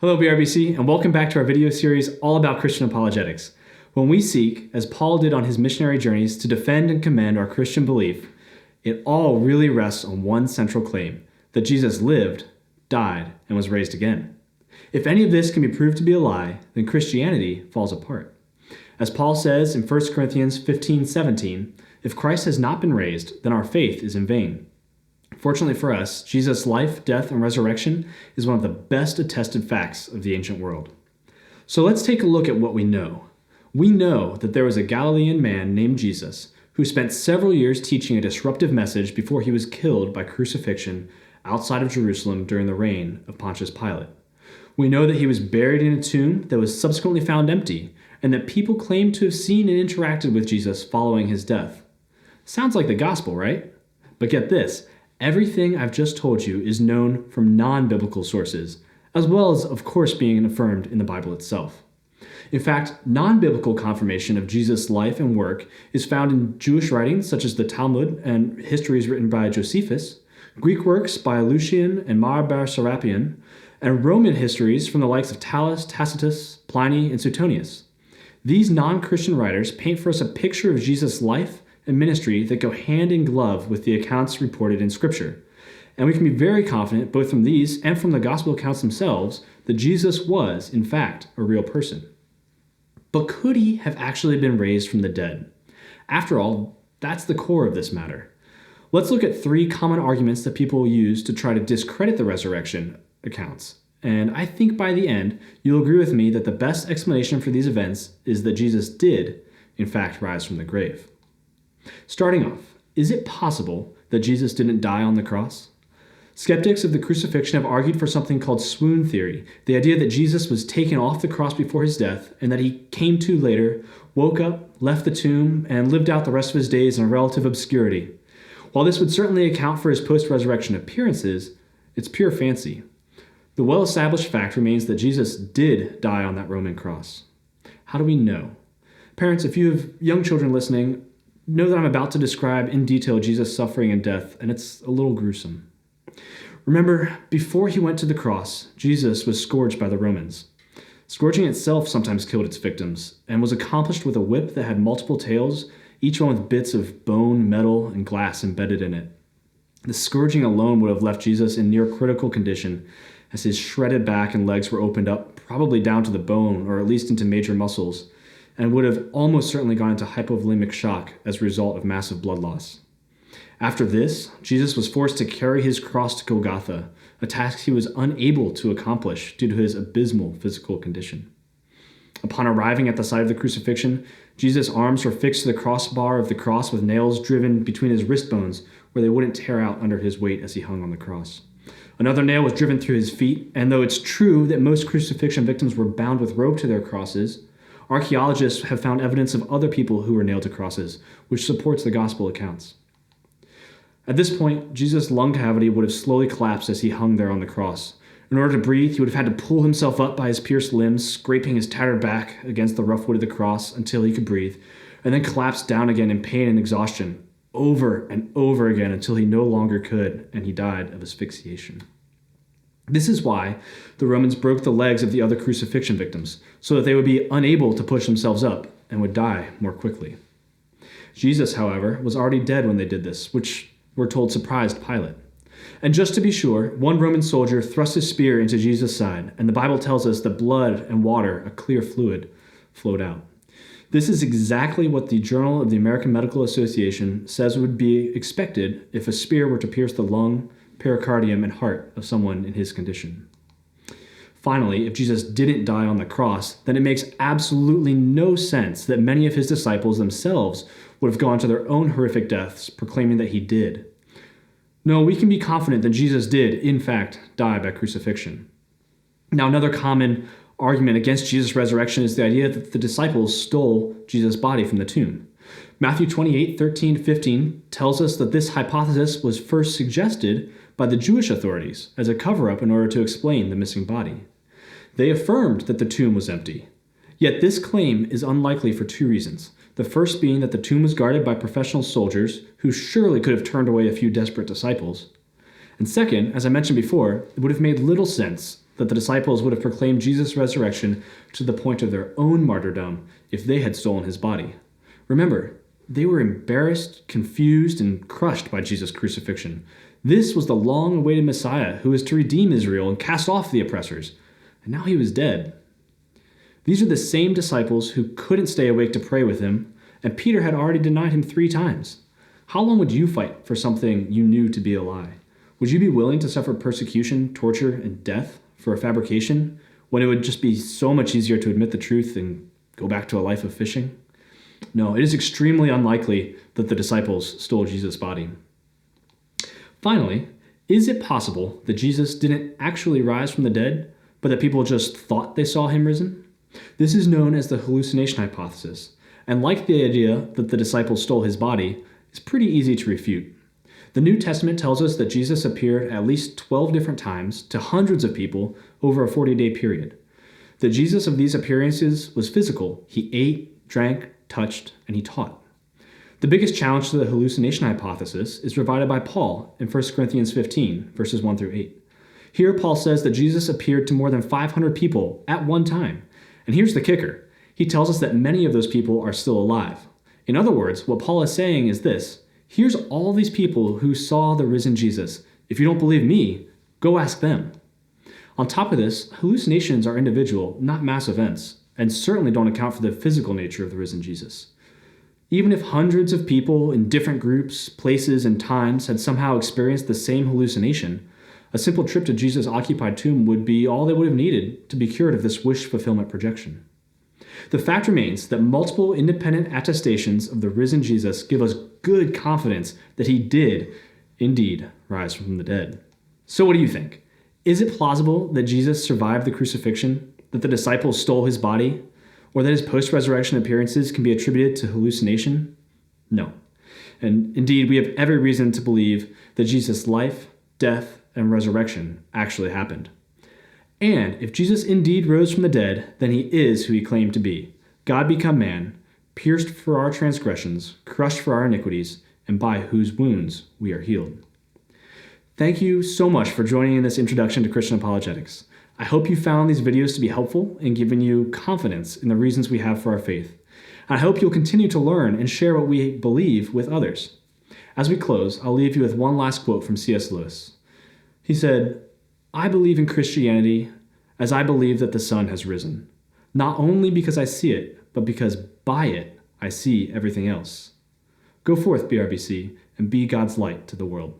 Hello, BRBC, and welcome back to our video series all about Christian apologetics. When we seek, as Paul did on his missionary journeys, to defend and commend our Christian belief, it all really rests on one central claim, that Jesus lived, died, and was raised again. If any of this can be proved to be a lie, then Christianity falls apart. As Paul says in 1 Corinthians 15:17, if Christ has not been raised, then our faith is in vain. Fortunately for us, Jesus' life, death, and resurrection is one of the best attested facts of the ancient world. So let's take a look at what we know. We know that there was a Galilean man named Jesus who spent several years teaching a disruptive message before he was killed by crucifixion outside of Jerusalem during the reign of Pontius Pilate. We know that he was buried in a tomb that was subsequently found empty, and that people claim to have seen and interacted with Jesus following his death. Sounds like the gospel, right? But get this. Everything I've just told you is known from non-biblical sources, as well as, of course, being affirmed in the Bible itself. In fact, non-biblical confirmation of Jesus' life and work is found in Jewish writings such as the Talmud and histories written by Josephus, Greek works by Lucian and Mar Serapion, and Roman histories from the likes of Thales, Tacitus, Pliny, and Suetonius. These non-Christian writers paint for us a picture of Jesus' life and ministry that go hand in glove with the accounts reported in Scripture. And we can be very confident, both from these and from the gospel accounts themselves, that Jesus was, in fact, a real person. But could he have actually been raised from the dead? After all, that's the core of this matter. Let's look at three common arguments that people use to try to discredit the resurrection accounts. And I think by the end, you'll agree with me that the best explanation for these events is that Jesus did, in fact, rise from the grave. Starting off, is it possible that Jesus didn't die on the cross? Skeptics of the crucifixion have argued for something called swoon theory, the idea that Jesus was taken off the cross before his death and that he came to later, woke up, left the tomb, and lived out the rest of his days in relative obscurity. While this would certainly account for his post-resurrection appearances, it's pure fancy. The well-established fact remains that Jesus did die on that Roman cross. How do we know? Parents, if you have young children listening, know that I'm about to describe in detail Jesus' suffering and death, and it's a little gruesome. Remember, before he went to the cross, Jesus was scourged by the Romans. Scourging itself sometimes killed its victims, and was accomplished with a whip that had multiple tails, each one with bits of bone, metal, and glass embedded in it. The scourging alone would have left Jesus in near critical condition, as his shredded back and legs were opened up, probably down to the bone, or at least into major muscles, and would have almost certainly gone into hypovolemic shock as a result of massive blood loss. After this, Jesus was forced to carry his cross to Golgotha, a task he was unable to accomplish due to his abysmal physical condition. Upon arriving at the site of the crucifixion, Jesus' arms were fixed to the crossbar of the cross with nails driven between his wrist bones where they wouldn't tear out under his weight as he hung on the cross. Another nail was driven through his feet, and though it's true that most crucifixion victims were bound with rope to their crosses, archaeologists have found evidence of other people who were nailed to crosses, which supports the gospel accounts. At this point, Jesus' lung cavity would have slowly collapsed as he hung there on the cross. In order to breathe, he would have had to pull himself up by his pierced limbs, scraping his tattered back against the rough wood of the cross until he could breathe, and then collapse down again in pain and exhaustion, over and over again until he no longer could, and he died of asphyxiation. This is why the Romans broke the legs of the other crucifixion victims, so that they would be unable to push themselves up and would die more quickly. Jesus, however, was already dead when they did this, which we're told surprised Pilate. And just to be sure, one Roman soldier thrust his spear into Jesus' side, and the Bible tells us that blood and water, a clear fluid, flowed out. This is exactly what the Journal of the American Medical Association says would be expected if a spear were to pierce the lung, pericardium, and heart of someone in his condition. Finally, if Jesus didn't die on the cross, then it makes absolutely no sense that many of his disciples themselves would have gone to their own horrific deaths, proclaiming that he did. No, we can be confident that Jesus did, in fact, die by crucifixion. Now, another common argument against Jesus' resurrection is the idea that the disciples stole Jesus' body from the tomb. Matthew 28:13-15 tells us that this hypothesis was first suggested by the Jewish authorities as a cover-up in order to explain the missing body. They affirmed that the tomb was empty. Yet this claim is unlikely for two reasons. The first being that the tomb was guarded by professional soldiers who surely could have turned away a few desperate disciples. And second, as I mentioned before, it would have made little sense that the disciples would have proclaimed Jesus' resurrection to the point of their own martyrdom if they had stolen his body. Remember, they were embarrassed, confused, and crushed by Jesus' crucifixion. This was the long-awaited Messiah who was to redeem Israel and cast off the oppressors. And now he was dead. These are the same disciples who couldn't stay awake to pray with him, and Peter had already denied him 3 times. How long would you fight for something you knew to be a lie? Would you be willing to suffer persecution, torture, and death for a fabrication when it would just be so much easier to admit the truth and go back to a life of fishing? No, it is extremely unlikely that the disciples stole Jesus' body. Finally, is it possible that Jesus didn't actually rise from the dead, but that people just thought they saw him risen? This is known as the hallucination hypothesis, and like the idea that the disciples stole his body, is pretty easy to refute. The New Testament tells us that Jesus appeared at least 12 different times to hundreds of people over a 40-day period. The Jesus of these appearances was physical. He ate, drank, touched, and he taught. The biggest challenge to the hallucination hypothesis is provided by Paul in 1 Corinthians 15, verses 1 through 8. Here, Paul says that Jesus appeared to more than 500 people at one time. And here's the kicker. He tells us that many of those people are still alive. In other words, what Paul is saying is this: here's all these people who saw the risen Jesus. If you don't believe me, go ask them. On top of this, hallucinations are individual, not mass events, and certainly don't account for the physical nature of the risen Jesus. Even if hundreds of people in different groups, places, and times had somehow experienced the same hallucination, a simple trip to Jesus' occupied tomb would be all they would have needed to be cured of this wish fulfillment projection. The fact remains that multiple independent attestations of the risen Jesus give us good confidence that he did indeed rise from the dead. So what do you think? Is it plausible that Jesus survived the crucifixion, that the disciples stole his body, or that his post-resurrection appearances can be attributed to hallucination? No. And indeed, we have every reason to believe that Jesus' life, death, and resurrection actually happened. And if Jesus indeed rose from the dead, then he is who he claimed to be, God become man, pierced for our transgressions, crushed for our iniquities, and by whose wounds we are healed. Thank you so much for joining in this introduction to Christian apologetics. I hope you found these videos to be helpful in giving you confidence in the reasons we have for our faith. I hope you'll continue to learn and share what we believe with others. As we close, I'll leave you with one last quote from C.S. Lewis. He said, "I believe in Christianity as I believe that the sun has risen, not only because I see it, but because by it I see everything else." Go forth, BRBC, and be God's light to the world.